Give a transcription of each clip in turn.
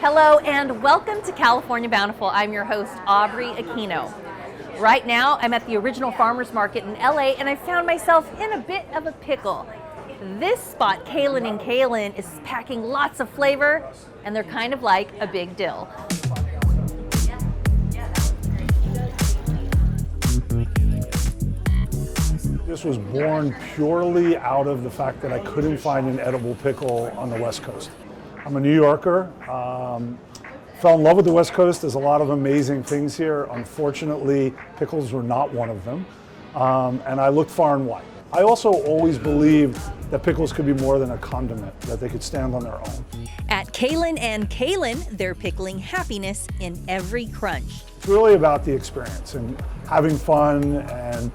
Hello and welcome to California Bountiful. I'm your host, Aubrey Aquino. Right now, I'm at the original farmers market in LA and I found myself in a bit of a pickle. This spot, Kaylin Kaylin, is packing lots of flavor and they're kind of like a big dill. This was born purely out of the fact that I couldn't find an edible pickle on the West Coast. I'm a New Yorker, fell in love with the West Coast. There's a lot of amazing things here. Unfortunately, pickles were not one of them, and I looked far and wide. I also always believed that pickles could be more than a condiment, that they could stand on their own. At Kaylin Kaylin, they're pickling happiness in every crunch. It's really about the experience and having fun, and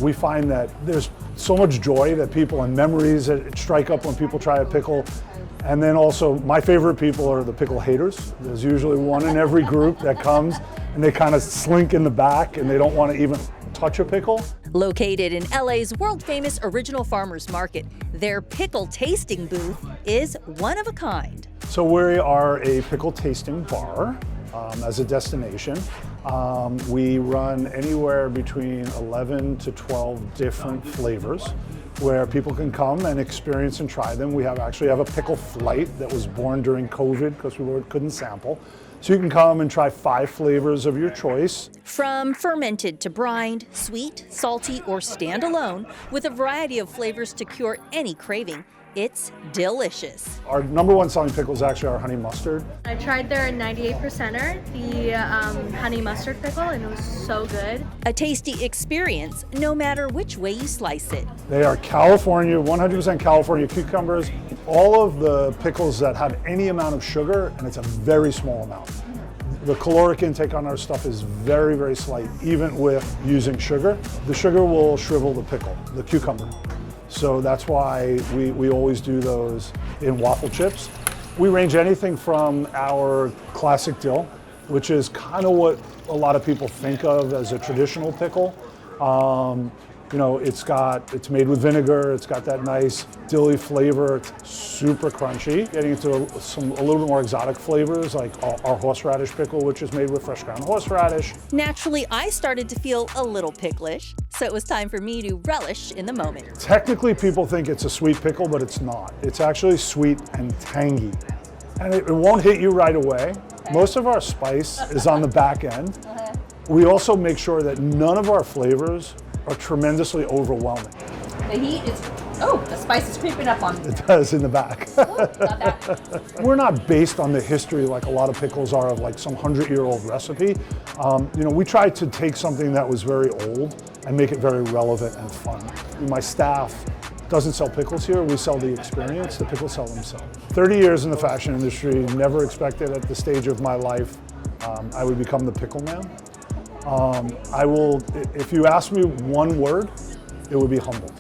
we find that there's so much joy that people and memories that strike up when people try a pickle. And then also, my favorite people are the pickle haters. There's usually one in every group that comes and they kind of slink in the back and they don't want to even touch a pickle. Located in LA's world-famous Original Farmers Market, their pickle tasting booth is one of a kind. So we are a pickle tasting bar as a destination. We run anywhere between 11 to 12 different flavors where people can come and experience and try them. We actually have a pickle flight that was born during COVID because we couldn't sample. So you can come and try 5 flavors of your choice. From fermented to brined, sweet, salty, or standalone, with a variety of flavors to cure any craving, it's delicious. Our number one selling pickle is actually our honey mustard. I tried their 98%er, the honey mustard pickle, and it was so good. A tasty experience, no matter which way you slice it. They are California, 100% California cucumbers. All of the pickles that have any amount of sugar, and it's a very small amount. The caloric intake on our stuff is very, very slight, even with using sugar. The sugar will shrivel the pickle, the cucumber. So that's why we always do those in waffle chips. We range anything from our classic dill, which is kind of what a lot of people think of as a traditional pickle. You know, it's made with vinegar, it's got that nice dilly flavor, it's super crunchy. Getting into a little bit more exotic flavors like our horseradish pickle, which is made with fresh ground horseradish. Naturally, I started to feel a little picklish, so it was time for me to relish in the moment. Technically, people think it's a sweet pickle, but it's not. It's actually sweet and tangy. And it won't hit you right away. Most of our spice is on the back end. We also make sure that none of our flavors are tremendously overwhelming. The heat is, the spice is creeping up on me. It does in the back. Got that. We're not based on the history like a lot of pickles are of like some 100-year-old recipe. You know, we tried to take something that was very old and make it very relevant and fun. My staff doesn't sell pickles here, we sell the experience, the pickles sell themselves. 30 years in the fashion industry, never expected at the stage of my life I would become the pickle man. I will, if you ask me one word, it would be humbled.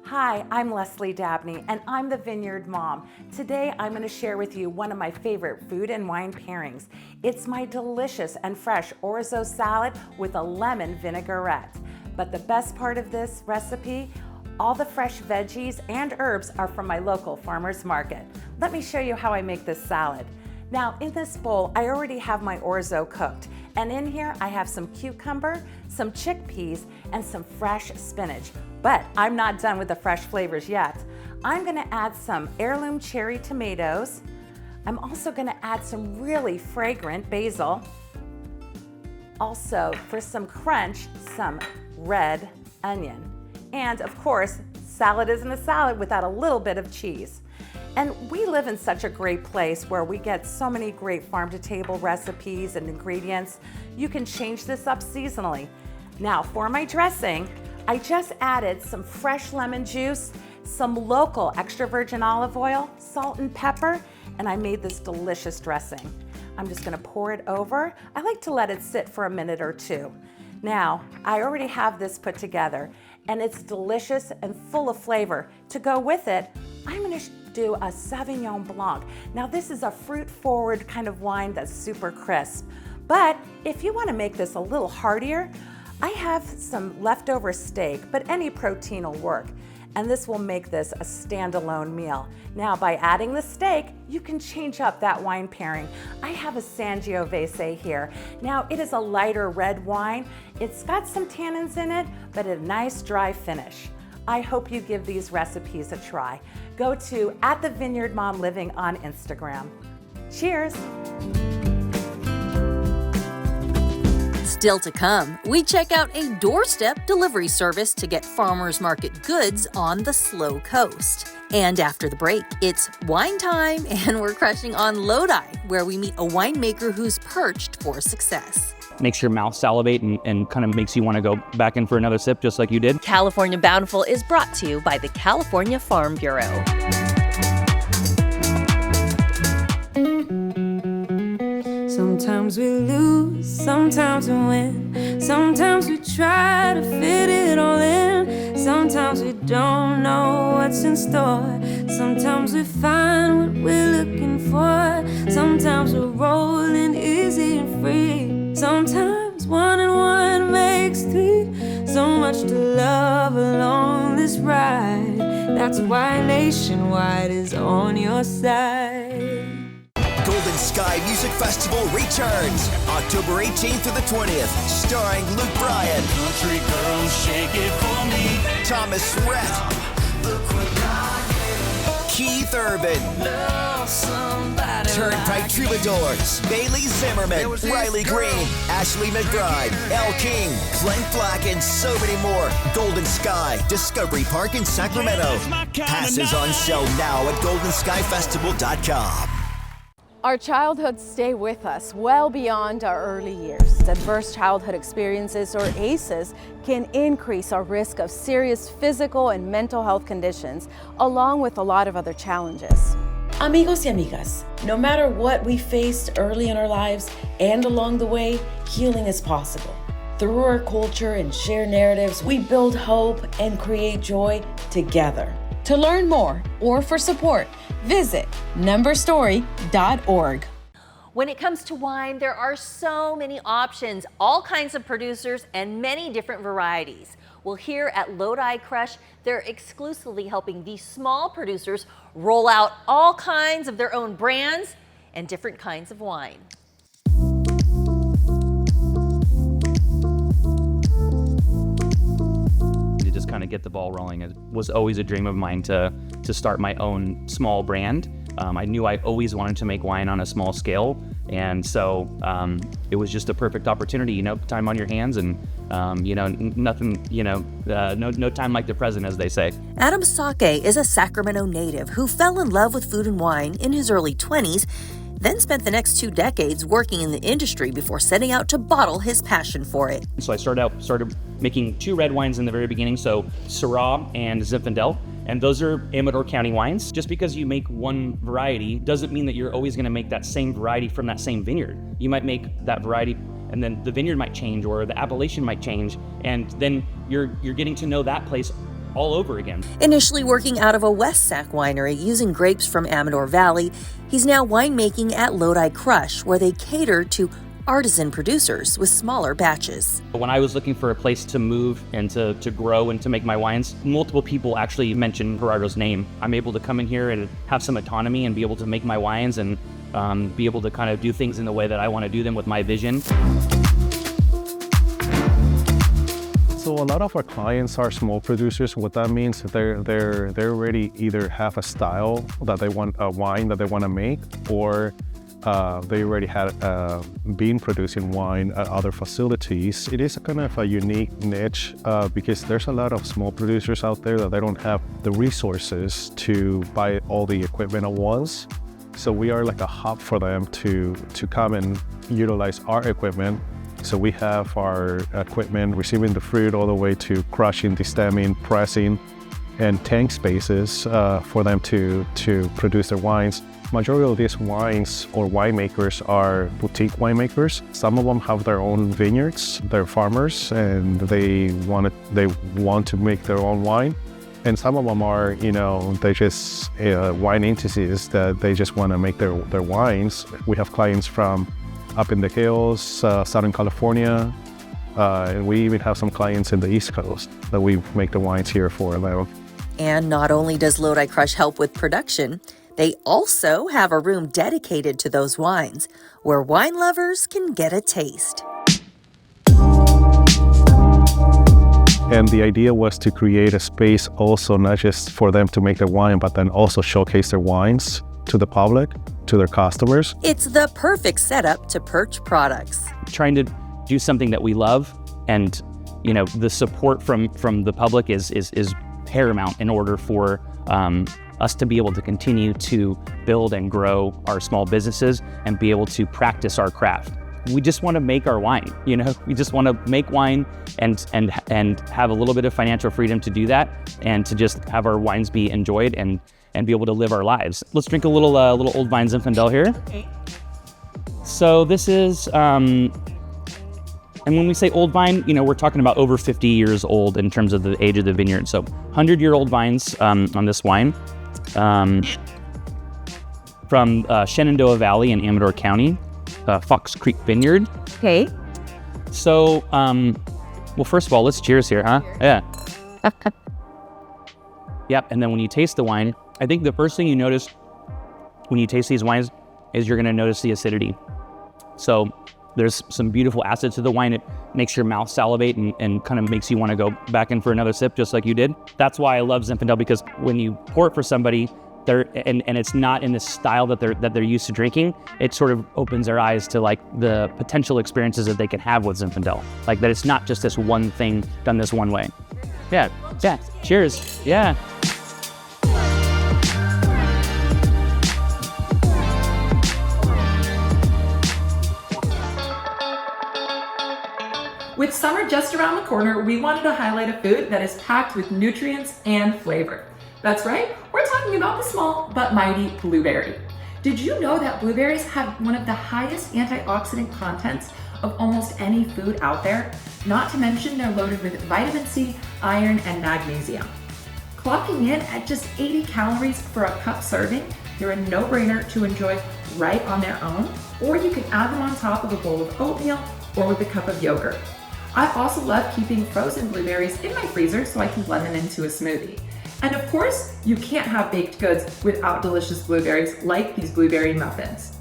Hi, I'm Leslie Dabney, and I'm the Vineyard Mom. Today, I'm going to share with you one of my favorite food and wine pairings. It's my delicious and fresh orzo salad with a lemon vinaigrette. But the best part of this recipe, all the fresh veggies and herbs are from my local farmer's market. Let me show you how I make this salad. Now, in this bowl, I already have my orzo cooked. And in here, I have some cucumber, some chickpeas, and some fresh spinach. But I'm not done with the fresh flavors yet. I'm gonna add some heirloom cherry tomatoes. I'm also gonna add some really fragrant basil. Also, for some crunch, some red onion. And of course, salad isn't a salad without a little bit of cheese. And we live in such a great place where we get so many great farm-to-table recipes and ingredients. You can change this up seasonally. Now, for my dressing, I just added some fresh lemon juice, some local extra virgin olive oil, salt and pepper, and I made this delicious dressing. I'm just gonna pour it over. I like to let it sit for a minute or two. Now, I already have this put together, and it's delicious and full of flavor. To go with it, I'm gonna do a Sauvignon Blanc. Now, this is a fruit-forward kind of wine that's super crisp. But if you wanna make this a little heartier, I have some leftover steak, but any protein will work. and this will make this a standalone meal. Now, by adding the steak, you can change up that wine pairing. I have a Sangiovese here. Now, it is a lighter red wine. It's got some tannins in it, but a nice dry finish. I hope you give these recipes a try. Go to @thevineyardmomliving on Instagram. Cheers! Still to come, we check out a doorstep delivery service to get farmers market goods on the slow coast. And after the break, it's wine time, and we're crushing on Lodi, where we meet a winemaker who's perched for success. Makes your mouth salivate and kind of makes you want to go back in for another sip, just like you did. California Bountiful is brought to you by the California Farm Bureau. Sometimes we lose, sometimes we win. Sometimes we try to fit it all in. Sometimes we don't know what's in store. Sometimes we find what we're looking for. Sometimes we're rolling easy and free. Sometimes 1 and 1 makes 3. So much to love along this ride. That's why Nationwide is on your side. Golden Sky Music Festival returns October 18th through the 20th, starring Luke Bryan, Country girl, shake it for me. Thomas Rhett, Keith Urban, Turnpike Troubadours, Bailey Zimmerman, Riley Green, Ashley McBride, Elle King, Clint Black, and so many more. Golden Sky, Discovery Park in Sacramento. Passes on sale now at goldenskyfestival.com. Our childhoods stay with us well beyond our early years. Adverse childhood experiences, or ACEs, can increase our risk of serious physical and mental health conditions, along with a lot of other challenges. Amigos y amigas, no matter what we faced early in our lives and along the way, healing is possible. Through our culture and shared narratives, we build hope and create joy together. To learn more or for support, visit numberstory.org. When it comes to wine, there are so many options, all kinds of producers, and many different varieties. Well, here at Lodi Crush, they're exclusively helping these small producers roll out all kinds of their own brands and different kinds of wine. Just kind of get the ball rolling. It was always a dream of mine to start my own small brand. I knew I always wanted to make wine on a small scale, and so it was just a perfect opportunity. Time on your hands, and nothing. No time like the present, as they say. Adam Sake is a Sacramento native who fell in love with food and wine in his early 20s, then spent the next 2 decades working in the industry before setting out to bottle his passion for it. So I started making 2 red wines in the very beginning, so Syrah and Zinfandel, and those are Amador County wines. Just because you make one variety doesn't mean that you're always going to make that same variety from that same vineyard. You might make that variety, and then the vineyard might change, or the appellation might change, and then you're getting to know that place all over again. Initially working out of a West Sac winery using grapes from Amador Valley, he's now winemaking at Lodi Crush, where they cater to artisan producers with smaller batches. When I was looking for a place to move and to grow and to make my wines, multiple people actually mentioned Gerardo's name. I'm able to come in here and have some autonomy and be able to make my wines and be able to kind of do things in the way that I want to do them with my vision. So a lot of our clients are small producers. What that means, they already either have a style that they want, a wine that they want to make, or they already had been producing wine at other facilities. It is kind of a unique niche because there's a lot of small producers out there that they don't have the resources to buy all the equipment at once. So we are like a hub for them to come and utilize our equipment. So we have our equipment receiving the fruit all the way to crushing, destemming, pressing, and tank spaces for them to produce their wines. Majority of these wines or winemakers are boutique winemakers. Some of them have their own vineyards, they're farmers, and they want to make their own wine. And some of them are, they just wine entities that they just want to make their wines. We have clients from up in the hills, Southern California, and we even have some clients in the East Coast that we make the wines here for them. And not only does Lodi Crush help with production, they also have a room dedicated to those wines, where wine lovers can get a taste. And the idea was to create a space also not just for them to make their wine, but then also showcase their wines to the public, to their customers. It's the perfect setup to perch products. Trying to do something that we love, and the support from the public is paramount in order for us to be able to continue to build and grow our small businesses and be able to practice our craft. We just want to make our wine, we just want to make wine and have a little bit of financial freedom to do that, and to just have our wines be enjoyed and be able to live our lives. Let's drink a little Old Vine Zinfandel here. Okay. So this is, and when we say Old Vine, we're talking about over 50 years old in terms of the age of the vineyard. So 100-year-old vines on this wine from Shenandoah Valley in Amador County. Fox Creek Vineyard. Okay. So, well, first of all, let's cheers here, huh? Cheers. Yeah. Yep, and then when you taste the wine, I think the first thing you notice when you taste these wines is you're gonna notice the acidity. So there's some beautiful acid to the wine. It makes your mouth salivate and kind of makes you wanna go back in for another sip, just like you did. That's why I love Zinfandel, because when you pour it for somebody, and it's not in the style that they're used to drinking, it sort of opens their eyes to like the potential experiences that they can have with Zinfandel. Like that it's not just this one thing done this one way. Yeah, cheers, yeah. With summer just around the corner, we wanted to highlight a food that is packed with nutrients and flavor. That's right, we're talking about the small but mighty blueberry. Did you know that blueberries have one of the highest antioxidant contents of almost any food out there? Not to mention they're loaded with vitamin C, iron, and magnesium. Clocking in at just 80 calories for a cup serving, they're a no-brainer to enjoy right on their own, or you can add them on top of a bowl of oatmeal or with a cup of yogurt. I also love keeping frozen blueberries in my freezer so I can blend them into a smoothie. And of course, you can't have baked goods without delicious blueberries like these blueberry muffins.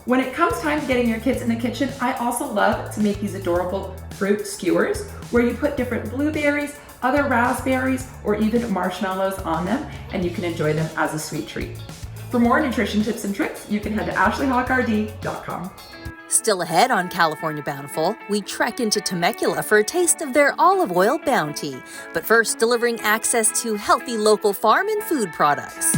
When it comes time to getting your kids in the kitchen, I also love to make these adorable fruit skewers where you put different blueberries, other raspberries, or even marshmallows on them, and you can enjoy them as a sweet treat. For more nutrition tips and tricks, you can head to ashleyhawkrd.com. Still ahead on California Bountiful, we trek into Temecula for a taste of their olive oil bounty. But first, delivering access to healthy local farm and food products.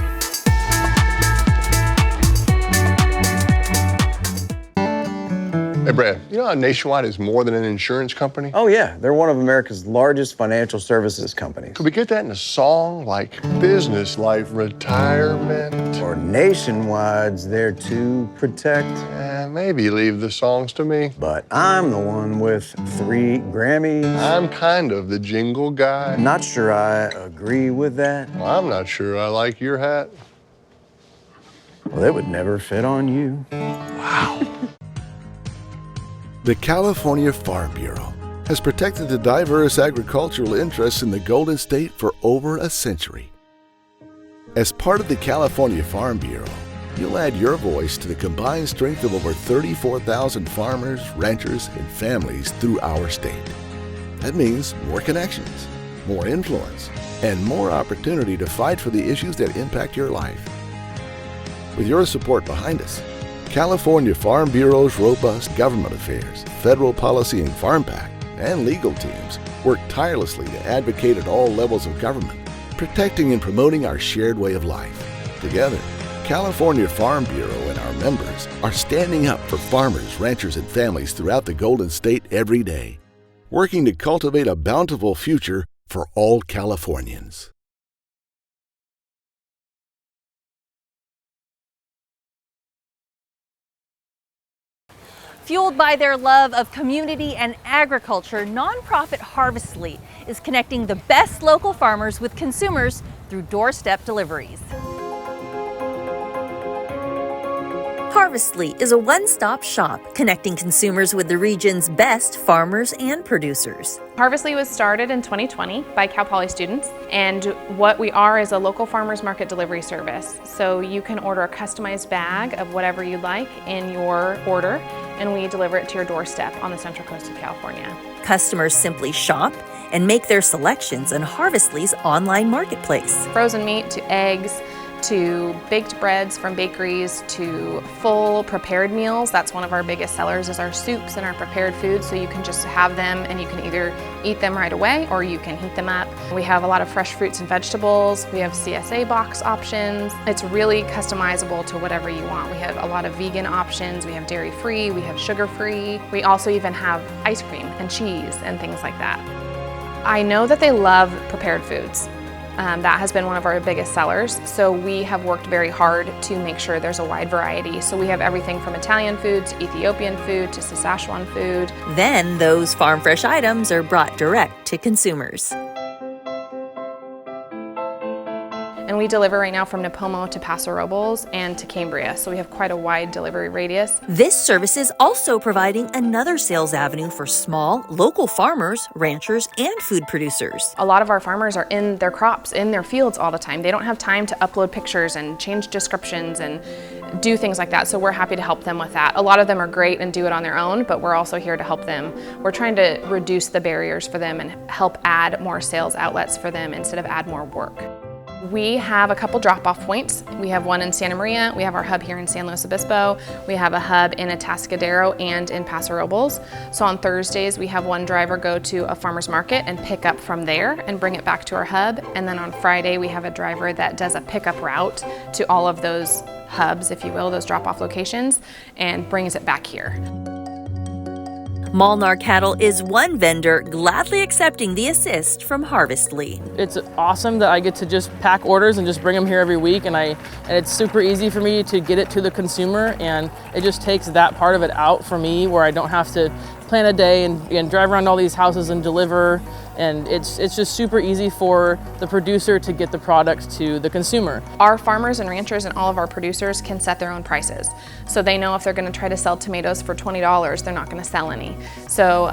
Hey, Brad, you know how Nationwide is more than an insurance company? Oh, yeah. They're one of America's largest financial services companies. Could we get that in a song like business life retirement? Or Nationwide's there to protect? Maybe leave the songs to me. But I'm the one with 3 Grammys. I'm kind of the jingle guy. Not sure I agree with that. Well, I'm not sure I like your hat. Well, it would never fit on you. Wow. The California Farm Bureau has protected the diverse agricultural interests in the Golden State for over a century. As part of the California Farm Bureau, you'll add your voice to the combined strength of over 34,000 farmers, ranchers, and families through our state. That means more connections, more influence, and more opportunity to fight for the issues that impact your life. With your support behind us, California Farm Bureau's robust government affairs, federal policy and farm pack, and legal teams work tirelessly to advocate at all levels of government, protecting and promoting our shared way of life. Together, California Farm Bureau and our members are standing up for farmers, ranchers, and families throughout the Golden State every day, working to cultivate a bountiful future for all Californians. Fueled by their love of community and agriculture, nonprofit Harvestly is connecting the best local farmers with consumers through doorstep deliveries. Harvestly is a one-stop shop connecting consumers with the region's best farmers and producers. Harvestly was started in 2020 by Cal Poly students, and what we are is a local farmers market delivery service. So you can order a customized bag of whatever you like in your order, and we deliver it to your doorstep on the Central Coast of California. Customers simply shop and make their selections on Harvestly's online marketplace. Frozen meat to eggs, to baked breads from bakeries, to full prepared meals. That's one of our biggest sellers, is our soups and our prepared foods. So you can just have them and you can either eat them right away or you can heat them up. We have a lot of fresh fruits and vegetables. We have CSA box options. It's really customizable to whatever you want. We have a lot of vegan options. We have dairy-free, we have sugar-free. We also even have ice cream and cheese and things like that. I know that they love prepared foods. That has been one of our biggest sellers, so we have worked very hard to make sure there's a wide variety. So we have everything from Italian food to Ethiopian food to Saskatchewan food. Then those farm fresh items are brought direct to consumers. And we deliver right now from Nipomo to Paso Robles and to Cambria, so we have quite a wide delivery radius. This service is also providing another sales avenue for small, local farmers, ranchers, and food producers. A lot of our farmers are in their crops, in their fields all the time. They don't have time to upload pictures and change descriptions and do things like that, so we're happy to help them with that. A lot of them are great and do it on their own, but we're also here to help them. We're trying to reduce the barriers for them and help add more sales outlets for them instead of add more work. We have a couple drop-off points. We have one in Santa Maria, we have our hub here in San Luis Obispo, we have a hub in Atascadero and in Paso Robles. So on Thursdays we have one driver go to a farmer's market and pick up from there and bring it back to our hub, and then on Friday we have a driver that does a pickup route to all of those hubs, if you will, those drop-off locations, and brings it back here. Molnar Cattle is one vendor gladly accepting the assist from Harvestly. It's awesome that I get to just pack orders and just bring them here every week, and it's super easy for me to get it to the consumer, and it just takes that part of it out for me where I don't have to plan a day and drive around all these houses and deliver, and it's just super easy for the producer to get the product to the consumer. Our farmers and ranchers and all of our producers can set their own prices. So they know if they're going to try to sell tomatoes for $20, they're not going to sell any. So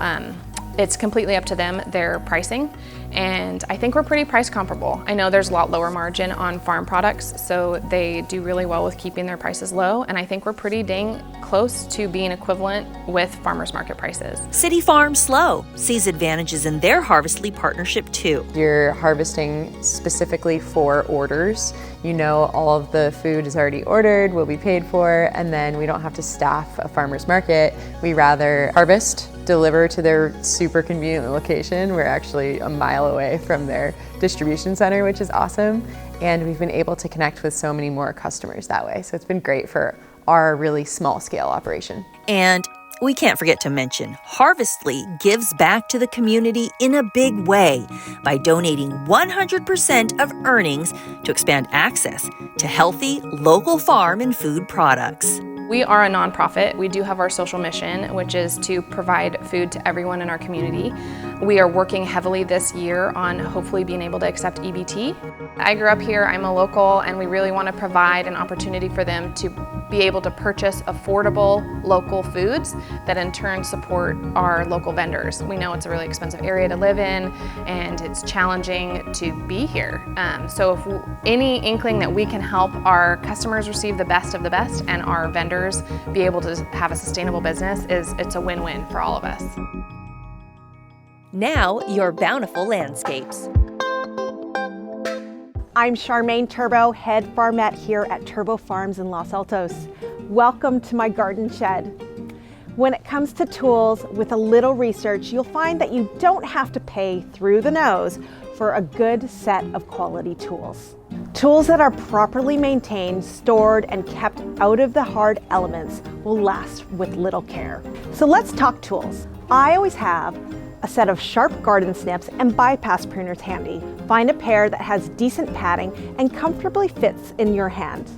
it's completely up to them, their pricing, and I think we're pretty price comparable. I know there's a lot lower margin on farm products, so they do really well with keeping their prices low, and I think we're pretty dang close to being equivalent with farmers market prices. City Farm Slow sees advantages in their Harvestly partnership too. You're harvesting specifically for orders. You know all of the food is already ordered, will be paid for, and then we don't have to staff a farmer's market. We rather harvest, deliver to their super convenient location. We're actually a mile away from their distribution center, which is awesome. And we've been able to connect with so many more customers that way. So it's been great for our really small scale operation. And we can't forget to mention, Harvestly gives back to the community in a big way by donating 100% of earnings to expand access to healthy, local farm and food products. We are a nonprofit. We do have our social mission, which is to provide food to everyone in our community. We are working heavily this year on hopefully being able to accept EBT. I grew up here, I'm a local, and we really want to provide an opportunity for them to be able to purchase affordable local foods that in turn support our local vendors. We know it's a really expensive area to live in and it's challenging to be here. So if any inkling that we can help our customers receive the best of the best and our vendors be able to have a sustainable business, it's a win-win for all of us. Now, your bountiful landscapes. I'm Charmaine Turbo, head farmette here at Turbo Farms in Los Altos. Welcome to my garden shed. When it comes to tools, with a little research, you'll find that you don't have to pay through the nose for a good set of quality tools. Tools that are properly maintained, stored, and kept out of the hard elements will last with little care. So let's talk tools. I always have a set of sharp garden snips and bypass pruners handy. Find a pair that has decent padding and comfortably fits in your hand.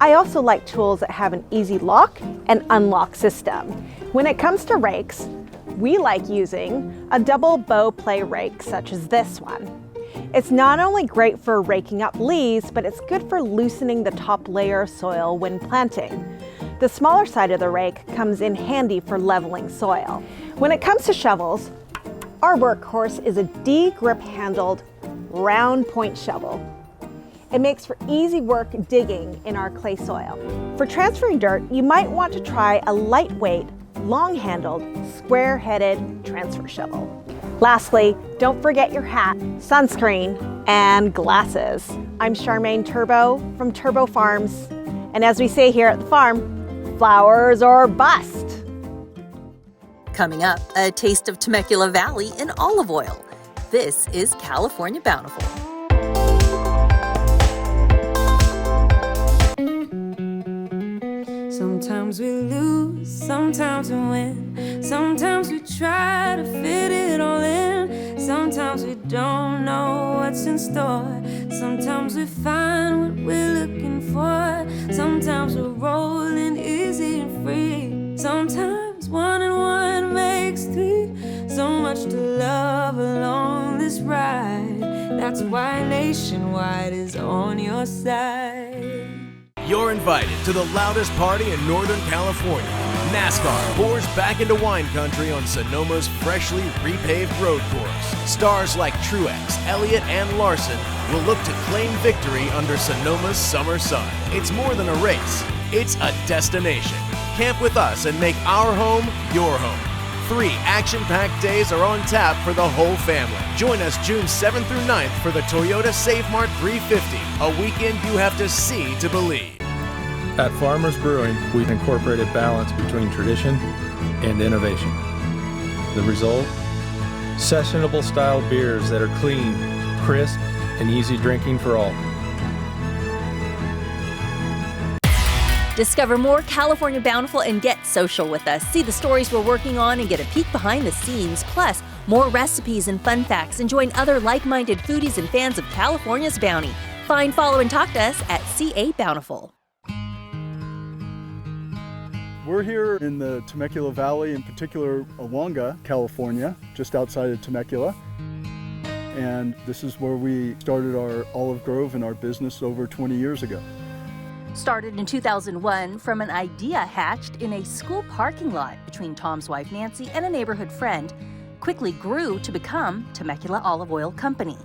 I also like tools that have an easy lock and unlock system. When it comes to rakes, we like using a double bow play rake such as this one. It's not only great for raking up leaves, but it's good for loosening the top layer of soil when planting. The smaller side of the rake comes in handy for leveling soil. When it comes to shovels, our workhorse is a D-grip handled round point shovel. It makes for easy work digging in our clay soil. For transferring dirt, you might want to try a lightweight, long-handled, square-headed transfer shovel. Lastly, don't forget your hat, sunscreen, and glasses. I'm Charmaine Turbo from Turbo Farms, and as we say here at the farm, flowers or bust. Coming up, a taste of Temecula Valley in olive oil. This is California Bountiful. Sometimes we lose, sometimes we win. Sometimes we try to fit it all in. Sometimes we don't know what's in store. Sometimes we find what we're looking for. Sometimes we're rolling easy and free. Sometimes 1 and 1 makes 3. So much to love along this ride. That's why Nationwide is on your side. You're invited to the loudest party in Northern California. NASCAR pours back into wine country on Sonoma's freshly repaved road course. Stars like Truex, Elliott, and Larson will look to claim victory under Sonoma's summer sun. It's more than a race, it's a destination. Camp with us and make our home your home. 3 action-packed days are on tap for the whole family. Join us June 7th through 9th for the Toyota Save Mart 350, a weekend you have to see to believe. At Farmers Brewing, we've incorporated balance between tradition and innovation. The result? Sessionable style beers that are clean, crisp, and easy drinking for all. Discover more California Bountiful and get social with us. See the stories we're working on and get a peek behind the scenes. Plus, more recipes and fun facts, and join other like-minded foodies and fans of California's bounty. Find, follow, and talk to us at CA Bountiful. We're here in the Temecula Valley, in particular Awanga, California, just outside of Temecula. And this is where we started our olive grove and our business over 20 years ago. Started in 2001 from an idea hatched in a school parking lot between Tom's wife Nancy and a neighborhood friend, quickly grew to become Temecula Olive Oil Company.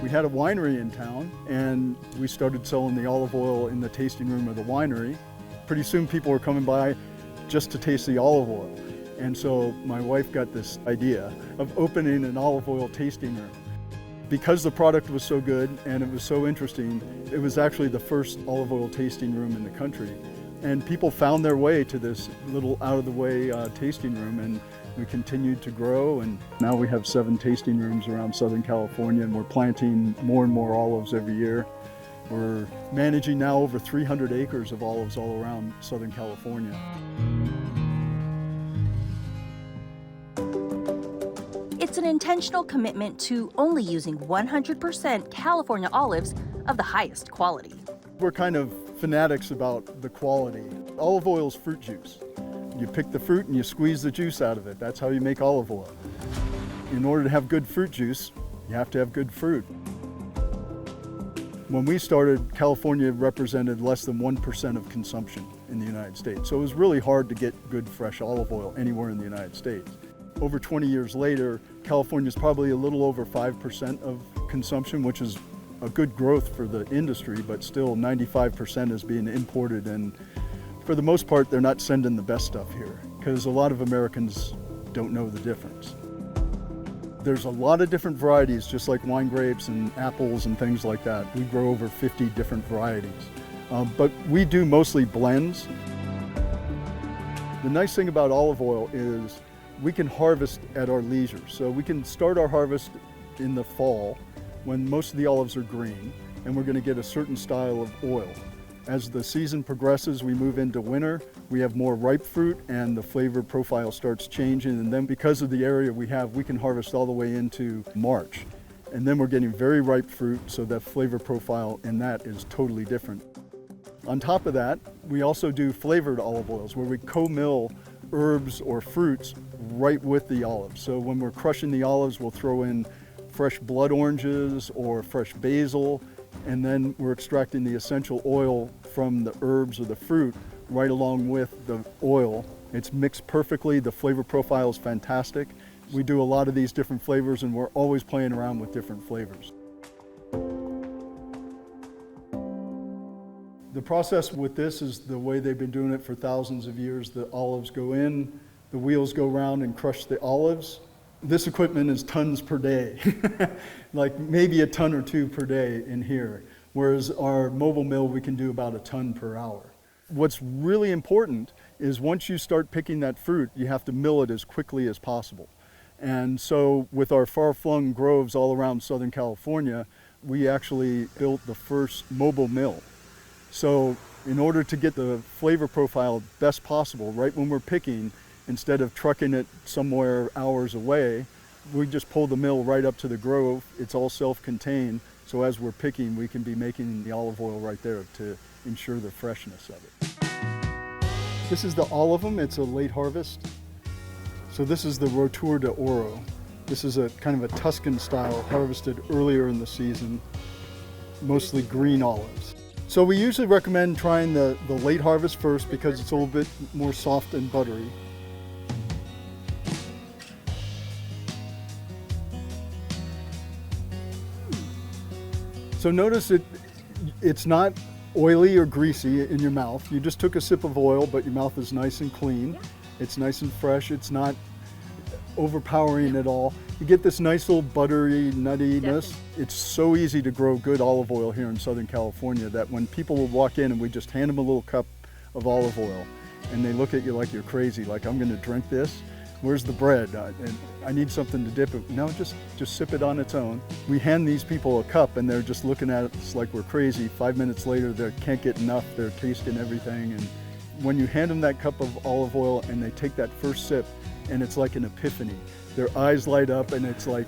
We had a winery in town, and we started selling the olive oil in the tasting room of the winery. Pretty soon people were coming by just to taste the olive oil. And so my wife got this idea of opening an olive oil tasting room. Because the product was so good and it was so interesting, it was actually the first olive oil tasting room in the country. And people found their way to this little out-of-the-way tasting room, and we continued to grow, and now we have 7 tasting rooms around Southern California, and we're planting more and more olives every year. We're managing now over 300 acres of olives all around Southern California. It's an intentional commitment to only using 100% California olives of the highest quality. We're kind of fanatics about the quality. Olive oil is fruit juice. You pick the fruit and you squeeze the juice out of it. That's how you make olive oil. In order to have good fruit juice, you have to have good fruit. When we started, California represented less than 1% of consumption in the United States. So it was really hard to get good fresh olive oil anywhere in the United States. Over 20 years later, California is probably a little over 5% of consumption, which is a good growth for the industry, but still 95% is being imported, and for the most part, they're not sending the best stuff here because a lot of Americans don't know the difference. There's a lot of different varieties, just like wine grapes and apples and things like that. We grow over 50 different varieties, but we do mostly blends. The nice thing about olive oil is we can harvest at our leisure. So we can start our harvest in the fall when most of the olives are green, and we're going to get a certain style of oil. As the season progresses, we move into winter, we have more ripe fruit and the flavor profile starts changing, and then because of the area we have, we can harvest all the way into March. And then we're getting very ripe fruit, so that flavor profile in that is totally different. On top of that, we also do flavored olive oils where we co-mill herbs or fruits right with the olives. So when we're crushing the olives, we'll throw in fresh blood oranges or fresh basil, and then we're extracting the essential oil from the herbs or the fruit right along with the oil. It's mixed perfectly. The flavor profile is fantastic. We do a lot of these different flavors, and we're always playing around with different flavors. The process with this is the way they've been doing it for thousands of years. The olives go in, the wheels go around and crush the olives. This equipment is tons per day, like maybe a ton or two per day in here, whereas our mobile mill, we can do about a ton per hour. What's really important is once you start picking that fruit, you have to mill it as quickly as possible. And so with our far-flung groves all around Southern California, we actually built the first mobile mill. So in order to get the flavor profile best possible, right when we're picking, instead of trucking it somewhere hours away, we just pull the mill right up to the grove. It's all self-contained, so as we're picking, we can be making the olive oil right there to ensure the freshness of it. This is the Olivum. It's a late harvest. So this is the Rotur de Oro. This is a kind of a Tuscan style, harvested earlier in the season, mostly green olives. So we usually recommend trying the late harvest first because it's a little bit more soft and buttery. So notice it's not oily or greasy in your mouth. You just took a sip of oil, but your mouth is nice and clean. It's nice and fresh. It's not overpowering at all. You get this nice little buttery nuttiness. Definitely. It's so easy to grow good olive oil here in Southern California that when people will walk in and we just hand them a little cup of olive oil and they look at you like you're crazy, like, I'm gonna drink this? Where's the bread? And I need something to dip it. No, just sip it on its own. We hand these people a cup and they're just looking at us like we're crazy. 5 minutes later, they can't get enough. They're tasting everything. And when you hand them that cup of olive oil and they take that first sip, and it's like an epiphany. Their eyes light up and it's like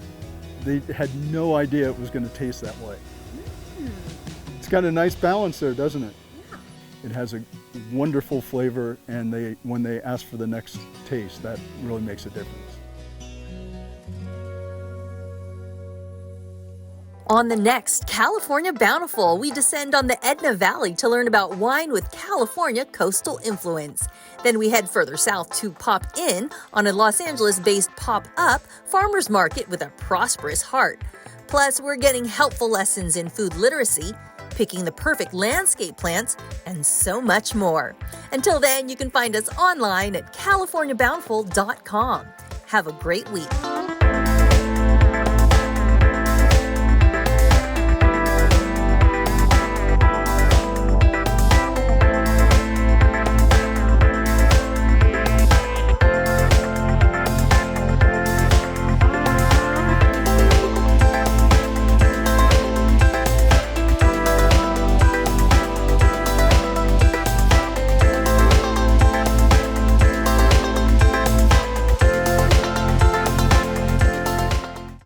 they had no idea it was going to taste that way. It's got a nice balance there, doesn't it? It has a wonderful flavor, and when they ask for the next taste, that really makes a difference. On the next California Bountiful, we descend on the Edna Valley to learn about wine with California coastal influence. Then we head further south to Pop In on a Los Angeles-based pop-up farmers market with a prosperous heart. Plus, we're getting helpful lessons in food literacy, picking the perfect landscape plants, and so much more. Until then, you can find us online at CaliforniaBountiful.com. Have a great week.